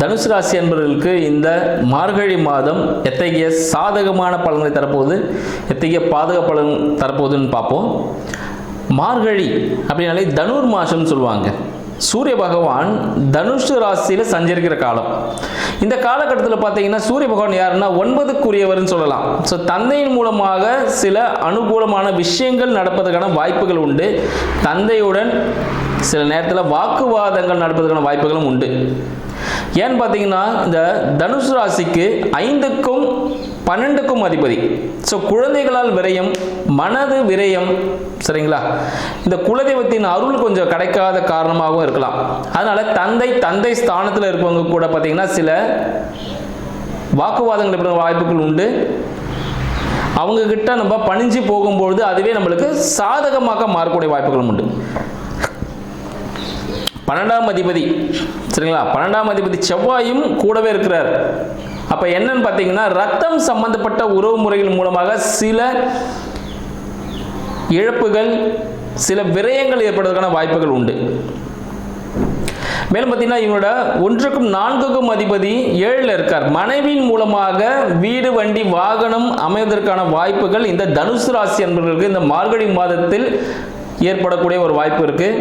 தனுசு ராசி என்பவர்களுக்கு இந்த மார்கழி மாதம் எத்தகைய சாதகமான பலன்களை தரப்போகுது, எத்தகைய பாதக பலன் தரப்போகுதுன்னு பார்ப்போம். மார்கழி அப்படின்னாலே தனுர் மாதம்னு சொல்லுவாங்க. சூரிய பகவான் தனுஷு ராசியில் சஞ்சரிக்கிற காலம். இந்த காலகட்டத்தில் பார்த்தீங்கன்னா சூரிய பகவான் யாருன்னா 9க்குரியவர்னு சொல்லலாம். ஸோ தந்தையின் மூலமாக சில அனுகூலமான விஷயங்கள் நடப்பதற்கான வாய்ப்புகள் உண்டு. தந்தையுடன் சில நேரத்தில் வாக்குவாதங்கள் நடப்பதற்கான வாய்ப்புகளும் உண்டு. ஏன்னு பார்த்தீங்கன்னா இந்த தனுசு ராசிக்கு 5க்கும் 12க்கும் அதிபதி. ஸோ குழந்தைகளால் விரயம், மனது விரயம், சரிங்களா? இந்த குலதெய்வத்தின் அருள் கொஞ்சம் கிடைக்காத காரணமாகவும் இருக்கலாம். அதனால தந்தை ஸ்தானத்தில் இருக்கவங்க கூட பார்த்தீங்கன்னா சில வாக்குவாதங்கள் ஏற்பட வாய்ப்புகள் உண்டு. அவங்க கிட்ட நம்ம பணிஞ்சு போகும்பொழுது அதுவே நம்மளுக்கு சாதகமாக மாறக்கூடிய வாய்ப்புகளும் உண்டு. 12ஆம் அதிபதி, சரிங்களா? 12ஆம் அதிபதி செவ்வாயும் கூடவே இருக்கிறார். அப்ப என்னன்னு பார்த்தீங்கன்னா ரத்தம் சம்பந்தப்பட்ட உறவு முறைகள் மூலமாக சில இழப்புகள், சில விரயங்கள் ஏற்படுவதற்கான வாய்ப்புகள் உண்டு. மேலும் பார்த்தீங்கன்னா இவனோட 1க்கும் 4க்கும் அதிபதி 7ல் இருக்கார். மனைவியின் மூலமாக வீடு, வண்டி, வாகனம் அமைவதற்கான வாய்ப்புகள் இந்த தனுசு ராசி என்பவர்களுக்கு இந்த மார்கழி மாதத்தில் ஏற்படக்கூடிய ஒரு வாய்ப்பு இருக்கு.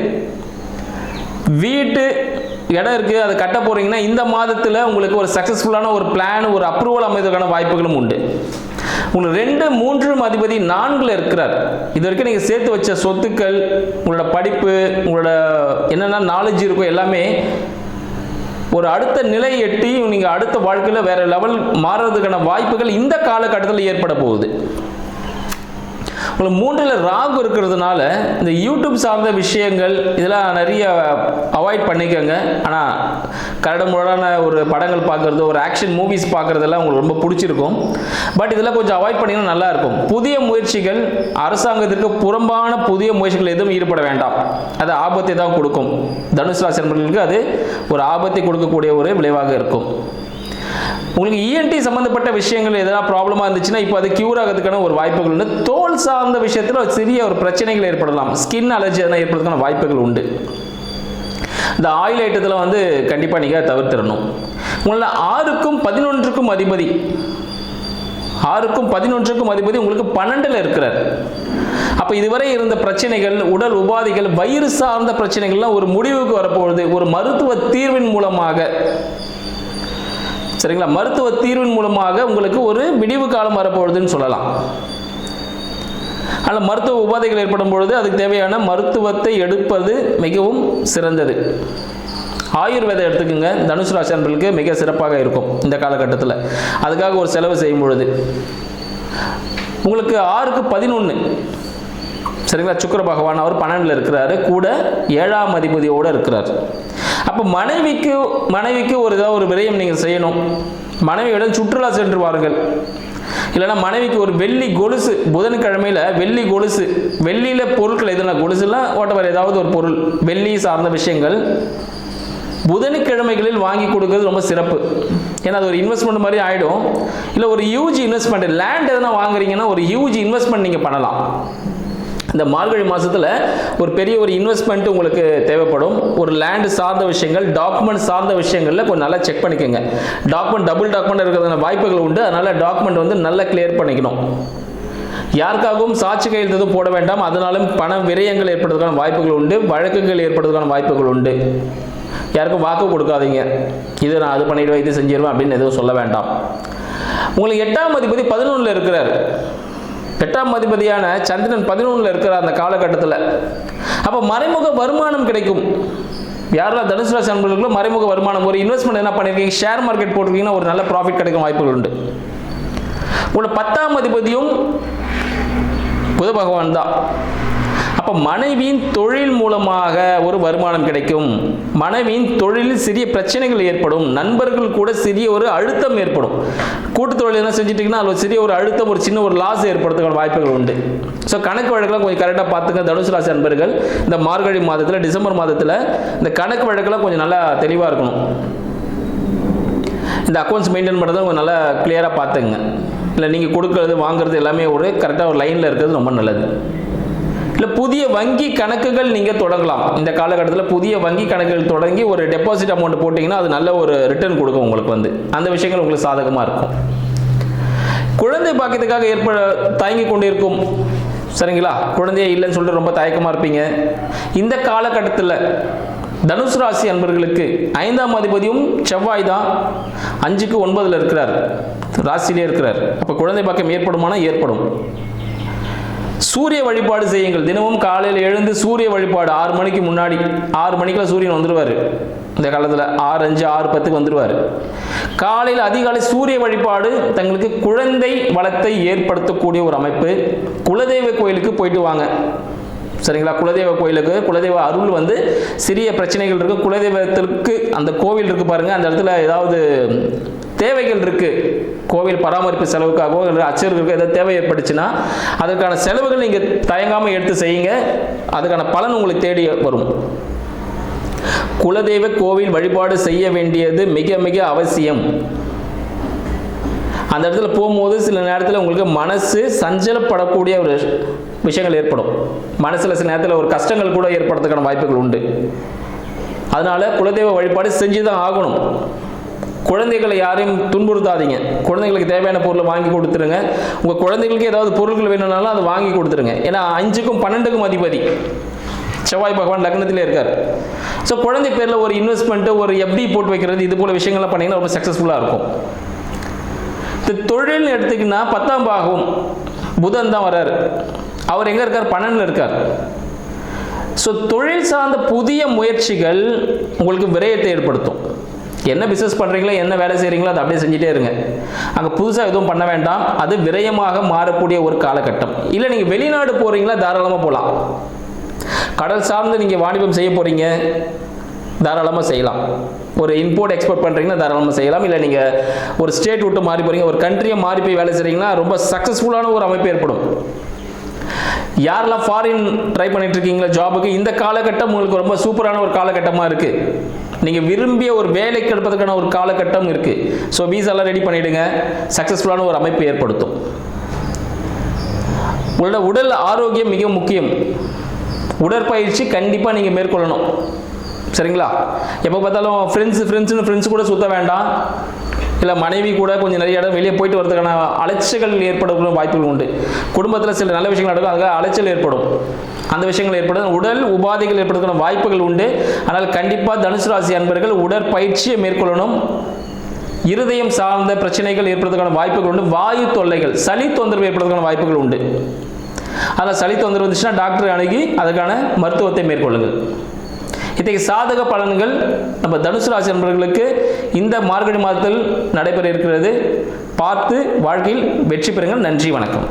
வீட்டு இடம் இருக்கு, அதை கட்ட போறீங்கன்னா இந்த மாதத்தில் உங்களுக்கு ஒரு சக்சஸ்ஃபுல்லான ஒரு பிளான், ஒரு அப்ரூவல் அமைவதற்கான வாய்ப்புகளும் உண்டு. உங்களுக்கு 2, 3 அதிபதி 4ல் இருக்கிறார். இது வரைக்கும் நீங்கள் சேர்த்து வச்ச சொத்துக்கள், உங்களோட படிப்பு, உங்களோட என்னென்ன நாலேஜ் இருக்கோ எல்லாமே ஒரு அடுத்த நிலை எட்டி நீங்கள் அடுத்த வாழ்க்கையில் வேற லெவல் மாறுறதுக்கான வாய்ப்புகள் இந்த காலகட்டத்தில் ஏற்பட போகுது. உங்களுக்கு 3ல் ராகு இருக்கிறதுனால இந்த யூடியூப் சார்ந்த விஷயங்கள் இதெல்லாம் நிறைய அவாய்ட் பண்ணிக்கோங்க. ஆனால் கரடுமுரடான ஒரு படங்கள் பார்க்குறது, ஒரு ஆக்ஷன் மூவிஸ் பார்க்குறதெல்லாம் உங்களுக்கு ரொம்ப பிடிச்சிருக்கும். பட் இதெல்லாம் கொஞ்சம் அவாய்ட் பண்ணிங்கன்னா நல்லா இருக்கும். புதிய முயற்சிகள், அரசாங்கத்திற்கு புறம்பான புதிய முயற்சிகள் எதுவும் ஈடுபட வேண்டாம். அது ஆபத்தை தான் கொடுக்கும். தனுசு ராசி நண்பர்களுக்கு அது ஒரு ஆபத்தை கொடுக்கக்கூடிய ஒரு விளைவாக இருக்கும். உங்களுக்கு இஎன்டி சம்பந்தப்பட்ட விஷயங்கள் எதனா ப்ராப்ளமாக இருந்துச்சுன்னா இப்போ அது கியூர் ஆகிறதுக்கான ஒரு வாய்ப்புகள் உண்டு. தோல் சார்ந்த விஷயத்தில் ஒரு சிறிய ஒரு பிரச்சனைகள் ஏற்படலாம். ஸ்கின் அலர்ஜி எதனா ஏற்படுறதுக்கான வாய்ப்புகள் உண்டு. இந்த ஆயில் ஐட்டத்தில் கண்டிப்பாக நீங்கள் தவிர்த்திடணும். உங்களை 6க்கும் 11க்கும் அதிபதி, 6க்கும் 11க்கும் அதிபதி உங்களுக்கு 12ல் இருக்கிறார். அப்போ இதுவரை இருந்த பிரச்சனைகள், உடல் உபாதைகள், வயிறு சார்ந்த பிரச்சனைகள்லாம் ஒரு முடிவுக்கு வரப்போகுது. ஒரு மருத்துவ தீர்வின் மூலமாக, சரிங்களா? மருத்துவ தீர்வின் மூலமாக உங்களுக்கு ஒரு விடிவு காலம் வரப்போகுதுன்னு சொல்லலாம். ஆனால் மருத்துவ உபாதைகள் ஏற்படும் பொழுது அதுக்கு தேவையான மருத்துவத்தை எடுப்பது மிகவும் சிறந்தது. ஆயுர்வேதம் எடுத்துக்கோங்க, தனுசு ராசி நண்பர்களுக்கு மிக சிறப்பாக இருக்கும் இந்த காலகட்டத்தில். அதுக்காக ஒரு செலவு செய்யும் பொழுது உங்களுக்கு 6க்கு 11, சரிங்களா? சுக்கிர பகவான் அவர் 12ல் இருக்கிறாரு, கூட 7ஆம் அதிபதியோடு இருக்கிறார். அப்போ மனைவிக்கு ஒரு விரயம் நீங்கள் செய்யணும். மனைவியுடன் சுற்றுலா சென்று வாருங்கள். இல்லைன்னா மனைவிக்கு ஒரு வெள்ளி கொலுசு, புதன்கிழமையில் வெள்ளி கொலுசு, வெள்ளியில் பொருட்கள் எதுனா கொலுசுலாம் ஓட்டவர் ஏதாவது ஒரு பொருள், வெள்ளி சார்ந்த விஷயங்கள் புதன்கிழமைகளில் வாங்கி கொடுக்கறது ரொம்ப சிறப்பு. ஏன்னா அது ஒரு இன்வெஸ்ட்மெண்ட் மாதிரி ஆகிடும். இல்லை ஒரு ஹியூஜ் இன்வெஸ்ட்மெண்ட், லேண்ட் எதனா வாங்குறீங்கன்னா ஒரு ஹியூஜ் இன்வெஸ்ட்மெண்ட் நீங்கள் பண்ணலாம். இந்த மார்கழி மாதத்தில் ஒரு பெரிய ஒரு இன்வெஸ்ட்மெண்ட் உங்களுக்கு தேவைப்படும். ஒரு லேண்டு சார்ந்த விஷயங்கள், டாக்குமெண்ட் சார்ந்த விஷயங்களில் கொஞ்சம் நல்லா செக் பண்ணிக்கோங்க. டபுள் டாக்குமெண்ட் இருக்கிறதுன வாய்ப்புகள் உண்டு. அதனால் டாக்குமெண்ட் நல்லா கிளியர் பண்ணிக்கணும். யாருக்காகவும் சாட்சி கையெழுத்து போட வேண்டாம். அதனாலும் பண விரயங்கள் ஏற்படுறதுக்கான வாய்ப்புகள் உண்டு. வழக்குகள் ஏற்படுறதுக்கான வாய்ப்புகள் உண்டு. யாருக்கும் வாக்கு கொடுக்காதீங்க. இது நான் அது பண்ணிடுவேன், இது செஞ்சிருவேன் அப்படின்னு எதுவும் சொல்ல வேண்டாம். உங்களுக்கு 8ஆம் அதிபதி 11ல் இருக்கிறார். 8ஆம் அதிபதியான சந்திரன் 11ல் இருக்கிற அந்த காலகட்டத்தில் அப்போ மறைமுக வருமானம் கிடைக்கும். யாரெல்லாம் தனுசு ராசி நண்பர்களுக்கு மறைமுக வருமானம், ஒரு இன்வெஸ்ட்மெண்ட் என்ன பண்ணியிருக்கீங்க, ஷேர் மார்க்கெட் போட்டிருக்கீங்கன்னா ஒரு நல்ல ப்ராஃபிட் கிடைக்கும் வாய்ப்புகள் உண்டு. உங்களோட 10ஆம் அதிபதியும் புத பகவான் தான். அப்போ மனைவியின் தொழில் மூலமாக ஒரு வருமானம் கிடைக்கும். மனைவியின் தொழிலில் சிறிய பிரச்சனைகள் ஏற்படும். நண்பர்கள் கூட சிறிய ஒரு அழுத்தம் ஏற்படும். கூட்டு தொழில் என்ன செஞ்சிட்டிங்கன்னா அதில் சிறிய ஒரு அழுத்தம், ஒரு சின்ன ஒரு லாஸ் ஏற்படுறதுக்கான வாய்ப்புகள் உண்டு. ஸோ கணக்கு வழக்கெல்லாம் கொஞ்சம் கரெக்டாக பார்த்துங்க தனுசு ராசி நண்பர்கள். இந்த மார்கழி மாதத்தில், டிசம்பர் மாதத்தில் இந்த கணக்கு வழக்கெல்லாம் கொஞ்சம் நல்லா தெளிவாக இருக்கணும். இந்த அக்கௌண்ட்ஸ் மெயின்டைன் பண்ணுறதை கொஞ்சம் நல்லா கிளியராக பார்த்துங்க. இல்லை நீங்கள் கொடுக்கறது வாங்குறது எல்லாமே ஒரு கரெக்டாக ஒரு லைனில் இருக்கிறது ரொம்ப நல்லது. இல்லை புதிய வங்கி கணக்குகள் நீங்கள் தொடங்கலாம். இந்த காலகட்டத்தில் புதிய வங்கி கணக்குகள் தொடங்கி ஒரு டெபாசிட் அமௌண்ட் போட்டிங்கன்னா அது நல்ல ஒரு ரிட்டர்ன் கொடுக்கும் உங்களுக்கு. அந்த விஷயங்கள் உங்களுக்கு சாதகமாக இருக்கும். குழந்தை பாக்கியத்துக்காக தயங்கி கொண்டிருக்கும், சரிங்களா, குழந்தையே இல்லைன்னு சொல்லிட்டு ரொம்ப தயக்கமாக இருப்பீங்க. இந்த காலகட்டத்தில் தனுசு ராசி அன்பர்களுக்கு 5ஆம் அதிபதியும் செவ்வாய் தான், 5க்கு 9ல் இருக்கிறார், ராசியிலே இருக்கிறார். அப்போ குழந்தை பாக்கியம் ஏற்படுமானா ஏற்படும். சூரிய வழிபாடு செய்யுங்கள். தினமும் காலையில் எழுந்து சூரிய வழிபாடு 6 மணிக்கு முன்னாடி, 6 மணிக்குள்ள சூரியன் வந்துடுவார். இந்த காலத்தில் 6:05 6:10 வந்துடுவார். காலையில் அதிகாலை சூரிய வழிபாடு தங்களுக்கு குழந்தை வளத்தை ஏற்படுத்தக்கூடிய ஒரு அமைப்பு. குலதெய்வ கோயிலுக்கு போயிட்டு வாங்க, சரிங்களா. குலதெய்வ கோயிலுக்கு குலதெய்வ அருள் சிறிய பிரச்சனைகள் இருக்கு, குலதெய்வத்திற்கு அந்த கோவில் இருக்கு பாருங்க, அந்த இடத்துல ஏதாவது தேவைகள் இருக்கு, கோவில் பராமரிப்பு செலவுக்காகவோ அர்ச்சகர்களுக்கு ஏதாவது தேவை ஏற்பட்டுச்சுன்னா அதற்கான செலவுகள் நீங்க தயங்காம எடுத்து செய்யுங்க. அதுக்கான பலன் உங்களுக்கு தேடி வரும். குலதெய்வ கோவில் வழிபாடு செய்ய வேண்டியது மிக மிக அவசியம். அந்த இடத்துல போகும்போது சில நேரத்தில் உங்களுக்கு மனசு சஞ்சலப்படக்கூடிய ஒரு விஷயங்கள் ஏற்படும். மனசில் சில நேரத்தில் ஒரு கஷ்டங்கள் கூட ஏற்படுறதுக்கான வாய்ப்புகள் உண்டு. அதனால குலதெய்வ வழிபாடு செஞ்சுதான் ஆகணும். குழந்தைகளை யாரையும் துன்புறுத்தாதீங்க. குழந்தைகளுக்கு தேவையான பொருளை வாங்கி கொடுத்துருங்க. உங்கள் குழந்தைகளுக்கு ஏதாவது பொருட்கள் வேணும்னாலும் அதை வாங்கி கொடுத்துருங்க. ஏன்னா 5க்கும் 12க்கும் அதிபதி செவ்வாய் பகவான் லக்னத்திலே இருக்கார். ஸோ குழந்தை பேரில் ஒரு இன்வெஸ்ட்மெண்ட்டு, ஒரு எஃப்டி போட்டு வைக்கிறது, இது போல விஷயங்கள்லாம் பண்ணிங்கன்னா ரொம்ப சக்ஸஸ்ஃபுல்லாக இருக்கும். இந்த தொழில்னு எடுத்துக்கினா 10ஆம் பாகம் புதன் தான் வர்றார். அவர் எங்கே இருக்கார்? 12ல் இருக்கார். ஸோ தொழில் சார்ந்த புதிய முயற்சிகள் உங்களுக்கு விரயத்தை ஏற்படுத்தும். என்ன பிஸ்னஸ் பண்ணுறீங்களோ, என்ன வேலை செய்கிறீங்களோ அதை அப்படியே செஞ்சுட்டே இருங்க. அங்கே புதுசாக எதுவும் பண்ண வேண்டாம். அது விரயமாக மாறக்கூடிய ஒரு காலகட்டம். இல்லை நீங்கள் வெளிநாடு போகிறீங்களா, தாராளமாக போகலாம். கடல் சார்ந்து நீங்கள் வாணிபம் செய்ய போகிறீங்க, தாராளமாக செய்யலாம். ஒரு இம்போர்ட் எக்ஸ்போர்ட் பண்ணுறீங்கன்னா தாராளமாக செய்யலாம். இல்லை நீங்கள் ஒரு ஸ்டேட் விட்டு மாறி போகிறீங்க, ஒரு கண்ட்ரியை மாறி போய் வேலை செய்கிறீங்கன்னா ரொம்ப சக்ஸஸ்ஃபுல்லான ஒரு அமைப்பு ஏற்படும். யாரெல்லாம் ஃபாரின் ட்ரை பண்ணிட்டு இருக்கீங்களா ஜாபுக்கு, இந்த காலகட்டம் உங்களுக்கு ரொம்ப சூப்பரான ஒரு காலகட்டமாக இருக்குது. நீங்கள் விரும்பிய ஒரு வேலை கிடைப்பதற்கான ஒரு காலகட்டம் இருக்குது. ஸோ வீசாலாம் ரெடி பண்ணிவிடுங்க. சக்ஸஸ்ஃபுல்லான ஒரு அமைப்பு ஏற்படுத்தும். உங்களோட உடல் ஆரோக்கியம் மிக முக்கியம். உடற்பயிற்சி கண்டிப்பாக நீங்கள் மேற்கொள்ளணும், சரிங்களா. எப்போ பார்த்தாலும் ஃப்ரெண்ட்ஸ் கூட சுற்ற வேண்டாம். இல்லை மனைவி கூட கொஞ்சம் நிறைய இடம் வெளியே போயிட்டு வரதுக்கான அலைச்சல்கள் ஏற்படக்கூடிய வாய்ப்புகள் உண்டு. குடும்பத்தில் சில நல்ல விஷயங்கள் நடக்கும், அதுக்காக அலைச்சல் ஏற்படும். அந்த விஷயங்கள் ஏற்படும், உடல் உபாதைகள் ஏற்படுறதுக்கான வாய்ப்புகள் உண்டு. ஆனால் கண்டிப்பாக தனுசு ராசி அன்பர்கள் உடற்பயிற்சியை மேற்கொள்ளணும். இருதயம் சார்ந்த பிரச்சனைகள் ஏற்படுறதுக்கான வாய்ப்புகள் உண்டு. வாயு தொல்லைகள், சளி தொந்தரவு ஏற்படுறதுக்கான வாய்ப்புகள் உண்டு. அதில் சளி தொந்தரவு வந்துச்சுன்னா டாக்டரை அணுகி அதற்கான மருத்துவத்தை மேற்கொள்ளுங்கள். இத்தகைய சாதக பலன்கள் நம்ம தனுசு ராசி நண்பர்களுக்கு இந்த மார்கழி மாதத்தில் நடைபெற இருக்கிறது. பார்த்து வாழ்க்கையில் வெற்றி பெறுங்கள். நன்றி, வணக்கம்.